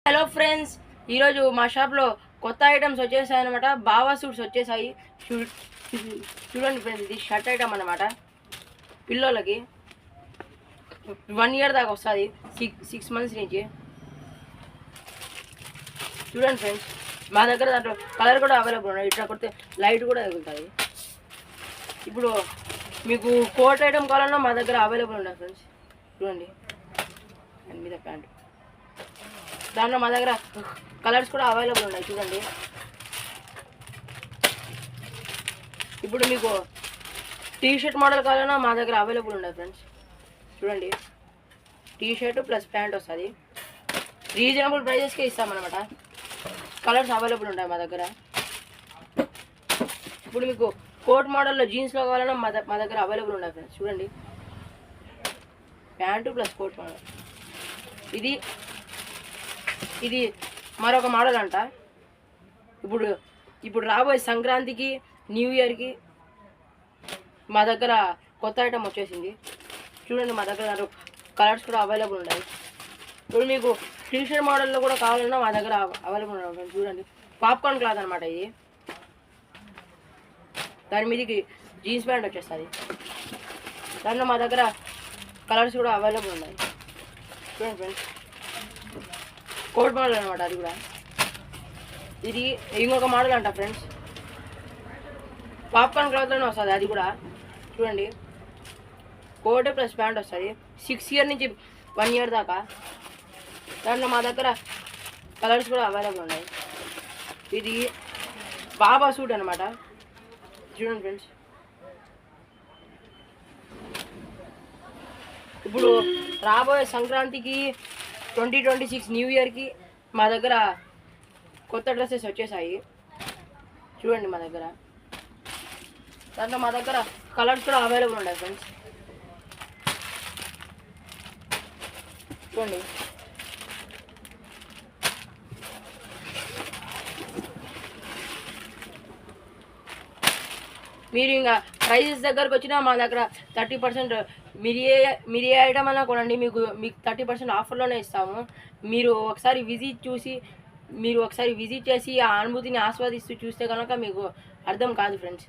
Hello friends, ఈరోజు మా షాప్లో కొత్త ఐటమ్స్ వచ్చేసాయి అనమాట. బావా సూట్స్ వచ్చేసాయి. చూడండి ఫ్రెండ్స్, ఇది షర్ట్ ఐటమ్ అనమాట. పిల్లలకి 1 year దాకా వస్తుంది, 6 months నుంచి. చూడండి ఫ్రెండ్స్, మా దగ్గర దాంట్లో కలర్ కూడా అవైలబుల్ ఉన్నాయి. ఇట్లా కొడితే లైట్ కూడా తగులుతుంది. ఇప్పుడు మీకు కోట్ ఐటమ్ కావాలన్నా మా దగ్గర అవైలబుల్ ఉన్నాయి ఫ్రెండ్స్. చూడండి, దాని మీద ప్యాంట్, దాంట్లో మా దగ్గర కలర్స్ కూడా అవైలబుల్ ఉన్నాయి. చూడండి, ఇప్పుడు మీకు టీ షర్ట్ మోడల్ కావాలన్నా మా దగ్గర అవైలబుల్ ఉన్నాయి ఫ్రెండ్స్. చూడండి, టీ షర్ట్ ప్లస్ ప్యాంట్ వస్తుంది. రీజనబుల్ ప్రైజెస్కే ఇస్తామన్నమాట. కలర్స్ అవైలబుల్ ఉంటాయి మా దగ్గర. ఇప్పుడు మీకు కోట్ మోడల్లో జీన్స్లో కావాలన్నా మా దగ్గర అవైలబుల్ ఉన్నాయి ఫ్రెండ్స్. చూడండి, ప్యాంటు ప్లస్ కోట్ మోడల్. ఇది మరొక మోడల్ అంట. ఇప్పుడు రాబోయే సంక్రాంతికి, న్యూ ఇయర్కి మా దగ్గర కొత్త ఐటమ్ వచ్చేసింది. చూడండి, మా దగ్గర కలర్స్ కూడా అవైలబుల్ ఉన్నాయి. ఇప్పుడు మీకు టీషర్ట్ మోడల్లో కూడా కావాలన్నా మా దగ్గర అవైలబుల్ ఉన్నాయి. చూడండి, పాప్కార్న్ క్లాత్ అనమాట. ఇది దాని మీదకి జీన్స్ ప్యాంట్ వచ్చేస్తుంది. దాంట్లో మా దగ్గర కలర్స్ కూడా అవైలబుల్ ఉన్నాయి. చూడండి ఫ్రెండ్స్, కోట్ మోడల్ అనమాట. అది కూడా ఇది ఇంకొక మోడల్ అంట ఫ్రెండ్స్. పాప్కార్న్ క్లాత్లోనే వస్తుంది అది కూడా. చూడండి, కోట్ ప్లస్ ప్యాంట్ వస్తుంది. 6 years నుంచి 1 year దాకా. దాంట్లో మా దగ్గర కలర్స్ కూడా అవైలబుల్ ఉన్నాయి. ఇది బాబా సూట్ అనమాట. చూడండి ఫ్రెండ్స్, ఇప్పుడు రాబోయే సంక్రాంతికి, 2026 న్యూ ఇయర్కి మా దగ్గర కొత్త డ్రెస్సెస్ వచ్చేసాయి. చూడండి, మా దగ్గర దాంట్లో మా దగ్గర కలర్స్ కూడా అవైలబుల్ ఉన్నాయి ఫ్రెండ్స్. చూడండి, మీరు ఇంకా ప్రైజెస్ దగ్గరకు వచ్చినా మా దగ్గర 30% మీరు ఏ ఐటమ్ అయినా కొనండి, మీకు 30% ఆఫర్లోనే ఇస్తాము. మీరు ఒకసారి విజిట్ చేసి ఆ అనుభూతిని ఆస్వాదిస్తూ చూస్తే కనుక మీకు అర్థం కాదు ఫ్రెండ్స్.